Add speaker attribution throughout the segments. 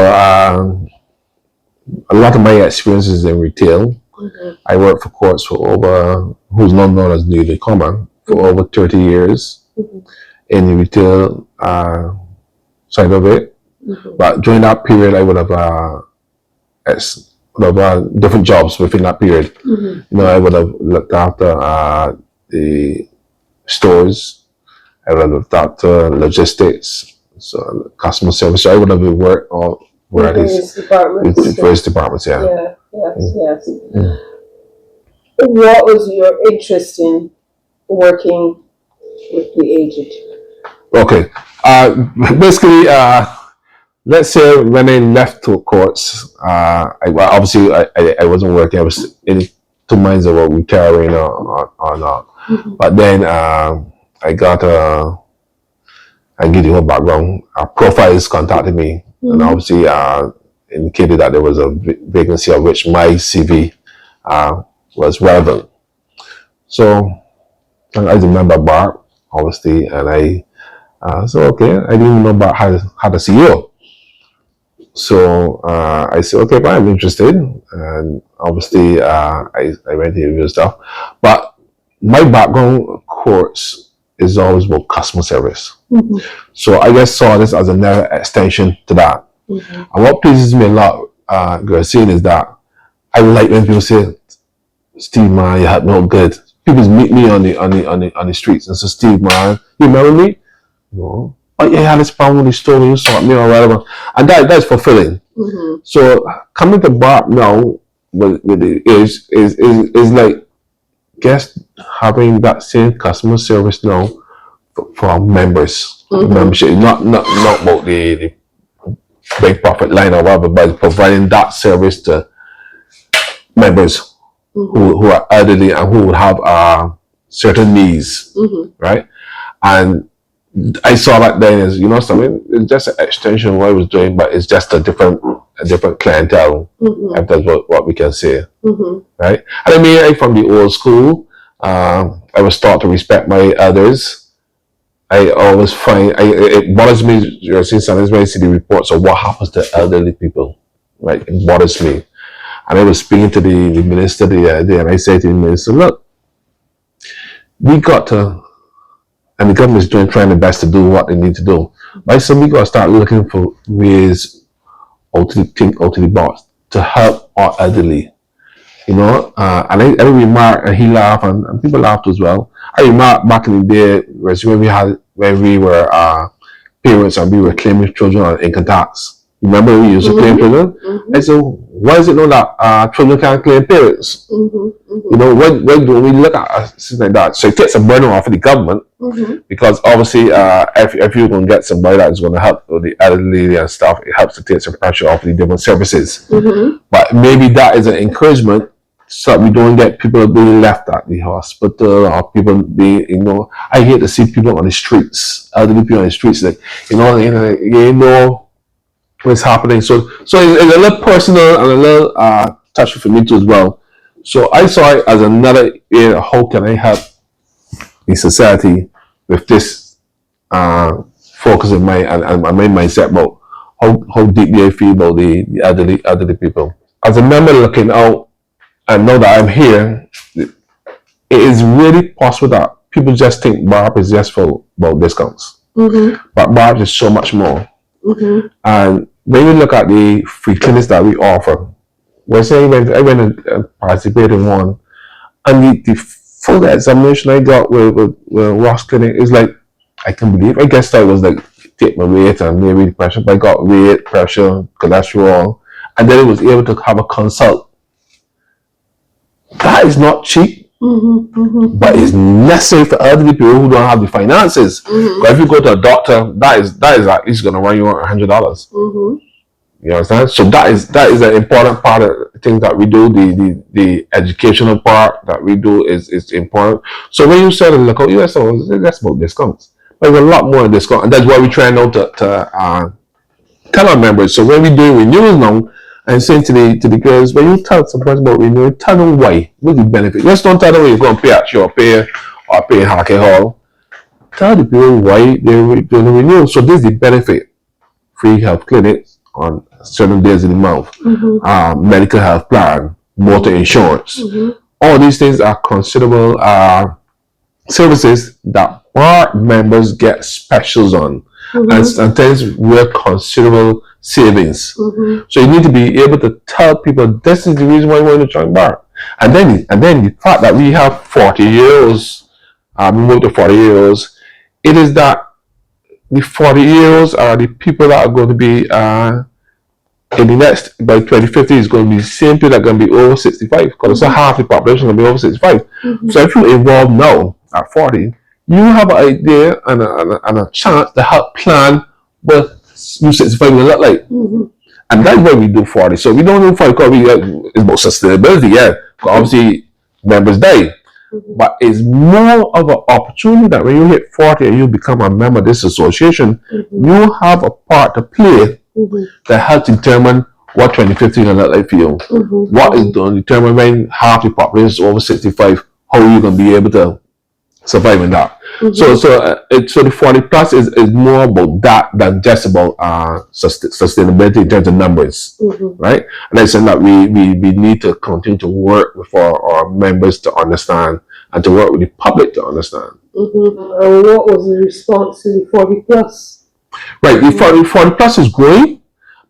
Speaker 1: a lot of my experiences in retail. I worked for courts for over, who's not known as newcomer, for over 30 years in the retail side of it. But during that period, I would have different jobs within that period. I would have looked after the stores. I would have looked after logistics, so customer service. So I would have worked all
Speaker 2: various departments.
Speaker 1: Various departments, yeah.
Speaker 2: Yes. What was your interest in working with the aged?
Speaker 1: Okay. Basically, let's say when I left to courts, I wasn't working. I was in 2 months about retiring or not. But then I got I give you a background. Profiles contacted me, and obviously indicated that there was a vacancy of which my CV was relevant. So I remember BARP, obviously, and I said, okay, I didn't even know about how to CEO. So I said, okay, but I'm interested, and obviously I went to review stuff. But my background, of course, is always about customer service. So I just saw this as another extension to that. And what pleases me a lot, Gertine, is that I like when people say, "Steve, man, you helped me out good." People meet me on the streets and say, "Steve, man, you remember me?" No. "Oh, yeah, I had this problem with the store, you saw me or whatever," and that's fulfilling. So coming to BARP now with the is like, guess having that same customer service now for our members, membership, not about the big profit line or whatever, but providing that service to members who are elderly and who would have certain needs, right? And I saw that then as, something, it's just an extension of what I was doing, but it's just a different clientele, if that's what we can say, right? And I mean, from the old school, I was taught to respect my elders. I always find, it bothers me, you're seeing sometimes when I see the reports of what happens to elderly people, right? It bothers me. And I was speaking to the minister the other day, and I said to the minister, look, we got to, and the government is trying their best to do what they need to do. But I said we got to start looking for ways out of the box to help our elderly. And I remarked, and he laughed, and people laughed as well. I remarked back in the day when we were parents and we were claiming children on income tax. Remember we used to claim children? And so why is it known that children can't claim parents? When we look at things like that, so it takes a burden off of the government, because obviously if you're going to get somebody that's going to help with the elderly and stuff, it helps to take some pressure off the different services. But maybe that is an encouragement so that we don't get people being left at the hospital, or people being, I hate to see people on the streets, elderly people on the streets, like, what's happening. So it's a little personal and a little touchy for me too as well. So I saw it as another area, how can I help the society with this focus of mine and my mindset about how deeply I feel about the elderly people. As a member looking out, and now that I'm here, it is really possible that people just think BARP is just about discounts. But BARP is so much more. And when you look at the free clinics that we offer, I went and participated in one, and the full examination I got with Ross Clinic is like, I can believe. I guess I was like, take my weight and maybe the pressure, but I got weight, pressure, cholesterol, and then I was able to have a consult. That is not cheap, but it's necessary for elderly people who don't have the finances. But if you go to a doctor, that is at least going to run you $100. You understand? So that is an important part of the things that we do. The educational part that we do is important. So when you say look out, that's about discounts. But there's a lot more discount, and that's why we try now to tell our members. So when we do renewals now, I'm saying to the girls, when you tell somebody about renewal, tell them why. What's the benefit? Just don't tell them you're going to pay at your pay or pay in Hockey Hall. Tell the people why they're doing the renewal. So this is the benefit. Free health clinics on certain days in the month, medical health plan, motor insurance. All these things are considerable services that our members get specials on, and sometimes we're considerable savings. So you need to be able to tell people this is the reason why you want to join BARP. And then the fact that we have 40 years, we moved to 40 years, it is that the 40 years are the people that are going to be in the next, by 2050, is going to be the same people that are going to be over 65, because so half the population will be over 65. So if you involve now at 40, you have an idea and a chance to help plan what you 65 will look like. And that's why we do 40. So we don't do 40 because it's about sustainability, yeah. Obviously, members die. But it's more of an opportunity that when you hit 40 and you become a member of this association, you have a part to play that helps determine what 2050 will look like for you. What is going to determine when half the population is over 65, how are you going to be able to survive in that? So the 40 plus is more about that than just about sustainability in terms of numbers, right? And I said that we need to continue to work with our members to understand and to work with the public to understand.
Speaker 2: And what was the response to the 40 plus?
Speaker 1: Right, the 40 plus is growing,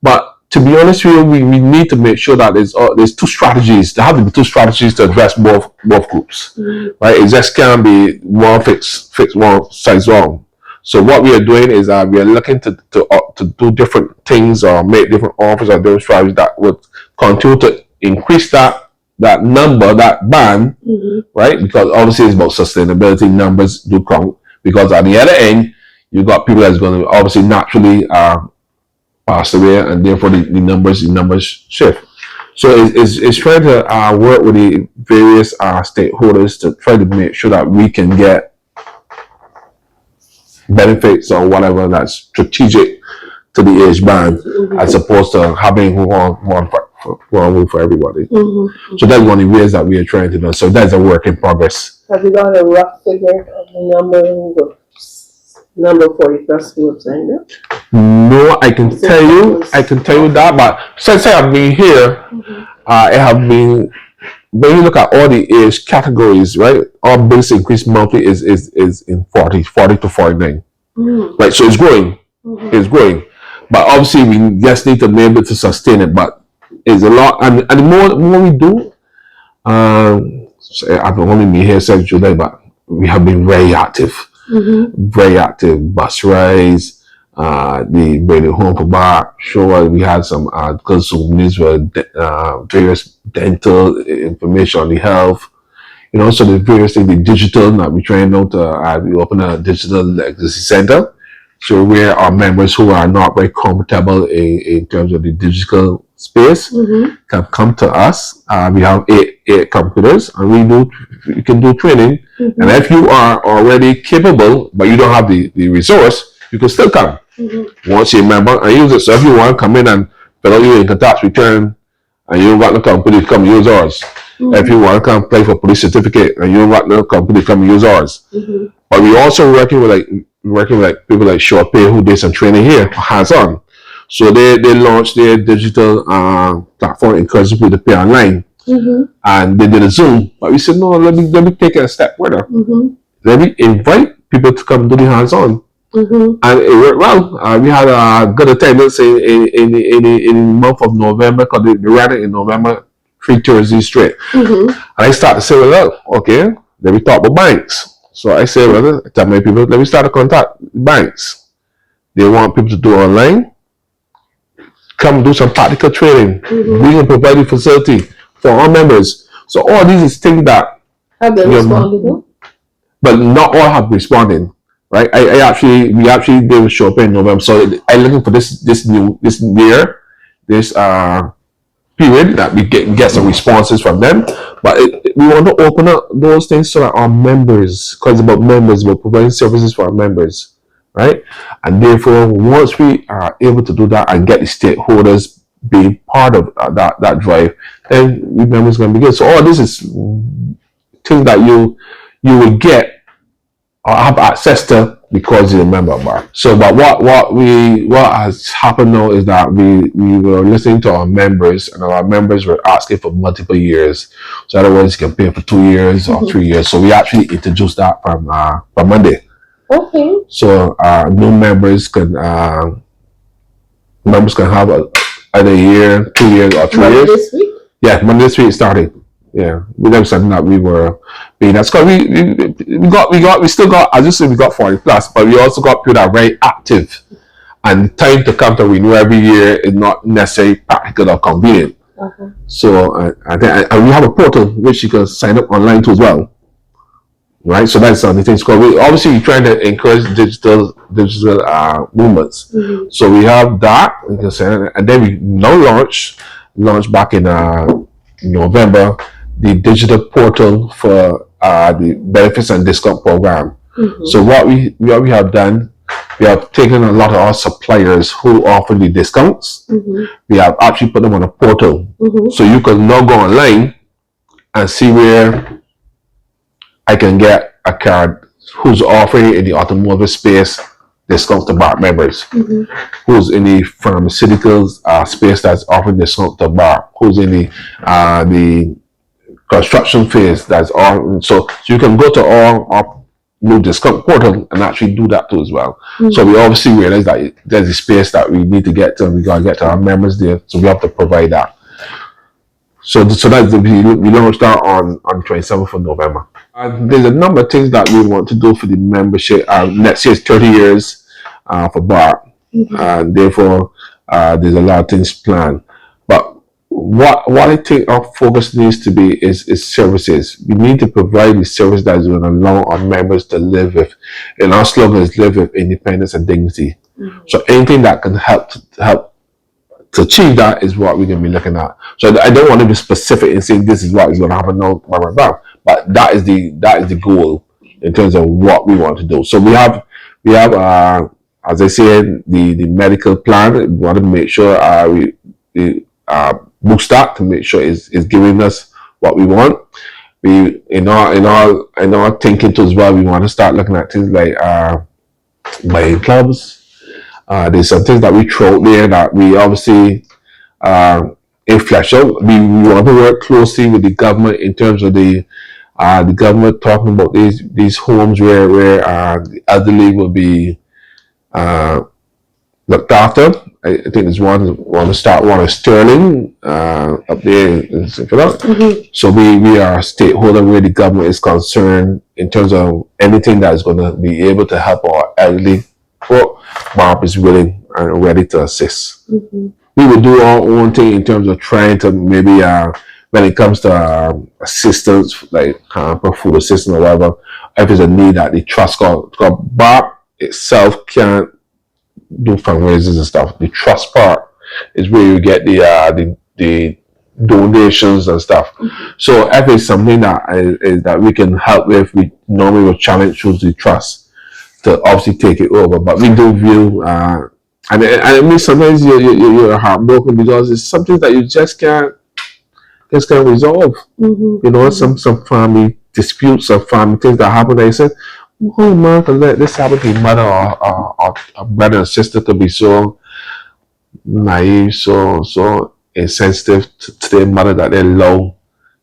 Speaker 1: but to be honest with you, we need to make sure that there's two strategies. There have to be two strategies to address both groups, right? It just can't be one fix one size wrong. So what we are doing is we are looking to do different things or make different offers or different strategies that would continue to increase that number, that band, right? Because obviously it's about sustainability. Numbers do count, because at the other end, you got people that's going to obviously naturally pass away, and therefore the numbers shift. So it's trying to work with the various stakeholders to try to make sure that we can get benefits or whatever that's strategic to the age band, as opposed to having one for everybody. So that's one of the ways that we are trying to do. So that's a work in progress.
Speaker 2: Have you got a rough figure of the number 40 plus who have signed up?
Speaker 1: No, I can tell you that, but since I have been here, I have been, when you look at all the age categories, right, our base increase monthly is in 40 to 49. Right, so it's growing. It's growing. But obviously we just need to be able to sustain it. But it's a lot, and the more we do, I've only been here since July, but we have been very active. Very active. Bus rides, the radio home for BARP. Sure, we had some good souvenirs with various dental information on the health. You know, so the various things, the digital, that we trying out we open a digital advocacy center. So where our members who are not very comfortable in terms of the digital space can come to us. We have eight computers, and we can do training. And if you are already capable, but you don't have the resource, you can still come. Once you're a member and use it. So if you want to come in and fill out your income tax return, and you don't got no company, come use ours. If you want to come apply for police certificate and you don't got no company, come use ours. But we also working with people like Short Pay who did some training here, hands-on. So they launched their digital platform, encouraging people to pay online. And they did a Zoom. But we said, no, let me take it a step further. Let me invite people to come do the hands-on. And it worked well. We had a good attendance in the month of November, because they ran it in November, 3 Thursdays straight. And I started to say, well, okay, then we talk about banks. So I said, well, tell my people, let me start to contact banks. They want people to do online. Come do some practical training. We can provide a facility for our members. So all these is things that
Speaker 2: have they responded?
Speaker 1: But not all have responded. Right? We actually did show up in November. So I'm looking for this year, this period that we get some responses from them. But we want to open up those things so that our members, because it's about members, we're providing services for our members, right? And therefore, once we are able to do that and get the stakeholders being part of that drive, then members going to be good. So all this is things that you will get or have access to because you're a member of BARP. So, but what has happened now is that we were listening to our members, and our members were asking for multiple years. So, in other words, you can pay for 2 years or 3 years. So, we actually introduced that from Monday.
Speaker 2: Okay.
Speaker 1: So, new members can have either a year, 2 years, or 3 years.
Speaker 2: This week?
Speaker 1: Yeah, Monday this week starting. Yeah, that was something that we were being. That's because we still got, as you said, we got 40 plus, but we also got people that are very active, and time to come to renew every year is not necessarily practical or convenient. So I think, and we have a portal which you can sign up online too as well, right? So that's the thing. Because we obviously trying to encourage digital movements. So we have that, we can say, and then we now launch back in November the digital portal for the benefits and discount program. So what we have done, we have taken a lot of our suppliers who offer the discounts. We have actually put them on a portal, so you can now go online and see where I can get a card who's offering in the automotive space discounts to BARP members, who's in the pharmaceuticals space that's offering discount to BARP, who's in the construction phase that's all. So you can go to our new discount portal and actually do that too as well. So we obviously realize that there's a space that we need to get to, and we gotta get to our members there, so we have to provide that. So that's we launched that on 27th of November. There's a number of things that we want to do for the membership. Next year is 30 years for BARP, and therefore there's a lot of things planned. But what I think our focus needs to be is services. We need to provide the service that is going to allow our members to live with, and our slogan is live with independence and dignity. So anything that can help to achieve that is what we're going to be looking at. So I don't want to be specific in saying this is what is going to happen now, but that is the goal in terms of what we want to do. So we have as I said, the medical plan. We want to make sure we boost that to make sure is giving us what we want. We in our thinking too as well, we want to start looking at things like buying clubs. There's some things that we throw out there that we obviously in flesh out. We want to work closely with the government in terms of the government talking about these homes where the elderly will be looked after. I think there's one in Sterling up there in So we are a stakeholder where the government is concerned in terms of anything that is going to be able to help our elderly folk. BARP is willing and ready to assist. We will do our own thing in terms of trying to maybe when it comes to assistance, like food assistance or whatever, if there's a need that the trust called BARP itself can't do fundraisers and stuff. The trust part is where you get the donations and stuff. So if it's something that we can help with, we normally will challenge through the trust to obviously take it over. But we do view and I mean sometimes you're heartbroken because it's something that you just can't resolve. You know, some family disputes, some family things that happen that you said, oh man, to let this happen to your mother or a brother and sister to be so naive, so insensitive to their mother that they allow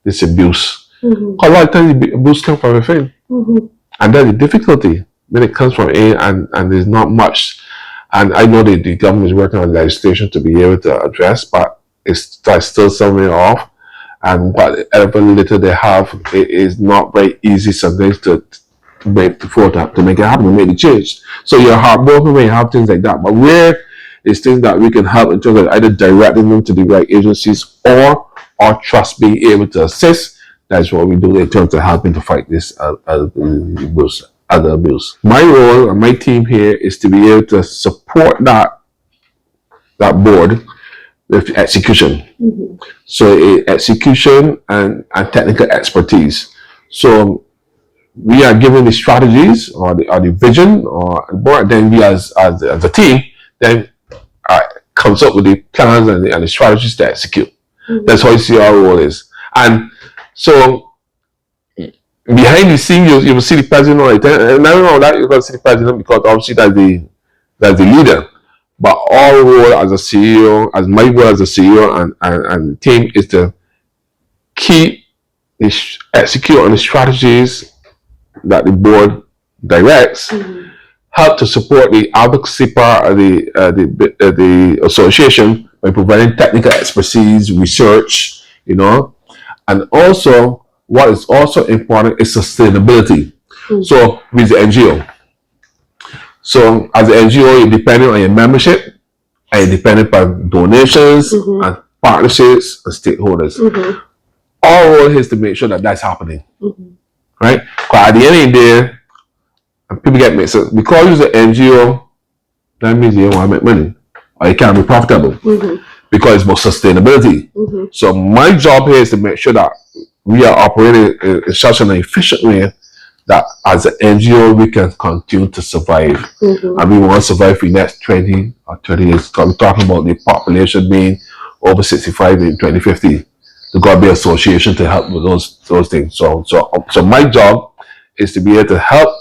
Speaker 1: this abuse. A lot of times the abuse comes from within. And then the difficulty when it comes from and there's not much, and I know that the government is working on legislation to be able to address, but it's still somewhere off, and whatever little they have, it is not very easy sometimes to make it happen, to make the change. So you're heartbroken when you have things like that, but where is things that we can help in terms of either directing them to the right agencies or our trust being able to assist. That's what we do in terms of helping to fight this other abuse. My role and my team here is to be able to support that board with execution. So execution and technical expertise. So we are given the strategies or the vision or the board, then we as a team then comes up with the plans and the strategies to execute. That's how you see our role is. And so behind the scenes, you will see the president all the time. And I don't know that you're going to see the president because obviously that's the leader. But our role as a CEO, as my role as a CEO and the team is to keep execute on the strategies that the board directs, help to support the advocacy part of the association by providing technical expertise, research, and also what is also important is sustainability. So with the NGO, so as an NGO, you're dependent on your membership and you're dependent on donations and partnerships and stakeholders. Our role is to make sure that that's happening, right? Because at the end of the day, and people get mixed up. Because you're an NGO, that means you don't want to make money or you can't be profitable because it's about sustainability. So my job here is to make sure that we are operating in such an efficient way that as an NGO we can continue to survive. And we want to survive for the next 20 or 30 years. Because we're talking about the population being over 65 in 2050. There's got to be an association to help with those things. So my job is to be able to help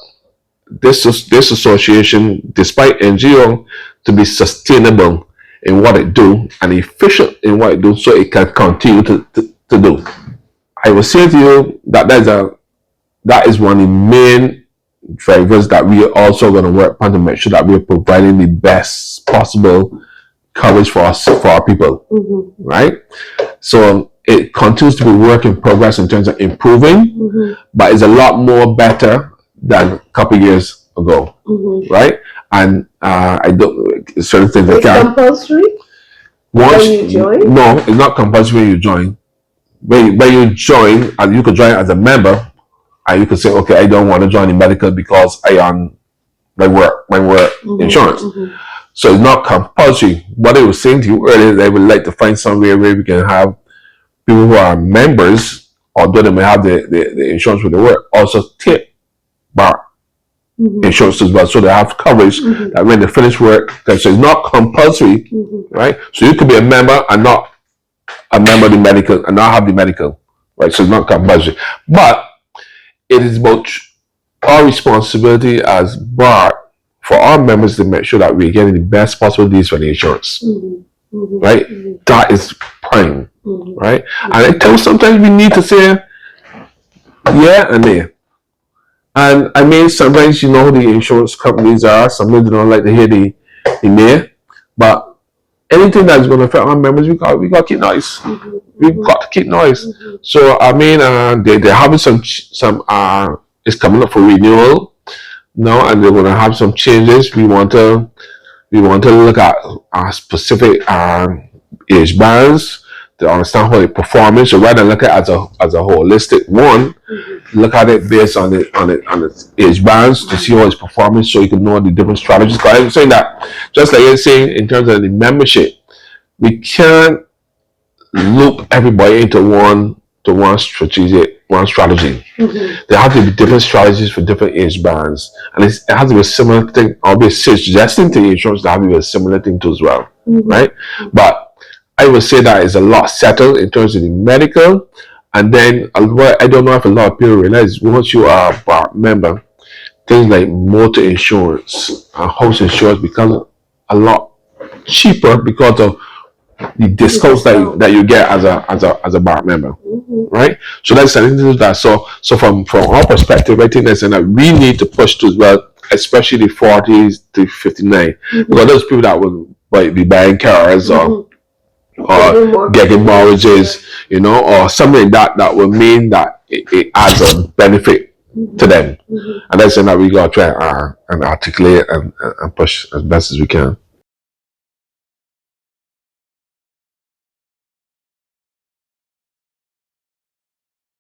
Speaker 1: this association, despite NGO, to be sustainable in what it do and efficient in what it do, so it can continue to do. I will say to you that that is one of the main drivers that we are also going to work on to make sure that we are providing the best possible coverage for our people, right? So it continues to be work in progress in terms of improving, but it's a lot more better than a couple of years ago, right? And I don't certain things
Speaker 2: it's compulsory.
Speaker 1: Once
Speaker 2: you join?
Speaker 1: No, it's not compulsory when you join. When you join, and you could join as a member, and you could say, okay, I don't want to join the medical because I on my work insurance. So it's not compulsory. What I was saying to you earlier, they would like to find somewhere where we can have people who are members, although they may have the insurance with the work, also take BARP insurance as well, so they have coverage that when they finish work. So it's not compulsory, right? So you could be a member and not a member of the medical and not have the medical, right? So it's not compulsory, but it is about our responsibility as BARP for our members to make sure that we're getting the best possible deals for the insurance, right? That is prime, right? And I tell you, sometimes we need to say yeah and nay. And I mean, sometimes you know who the insurance companies are. Sometimes they don't like to hear the nay. But anything that's going to affect our members, we got to keep noise. We've got to keep noise. So I mean, they're having some it's coming up for renewal now, and they're going to have some changes. We want to look at specific age bands to understand how the performance. So rather than look at it as a holistic one, look at it based on the age bands to see how it's performing, so you can know the different strategies. Because I'm saying that, just like you're saying in terms of the membership, we can't loop everybody into one strategy. There have to be different strategies for different age bands, and it has to be a similar thing. I'll be suggesting to the insurance that have to be a similar thing too as well, right? But I would say that is a lot settled in terms of the medical. And then I don't know if a lot of people realize, once you are a BARP member, things like motor insurance and house insurance become a lot cheaper because of the discounts that you get as a BARP member, right? So that's something to that. So from our perspective, I think that's something that we need to push to as well, especially the 40s to 59, because those people that will be buying cars or getting mortgages, or something like that will mean that it adds a benefit to them. And that's something that we got to try and articulate and push as best as we can.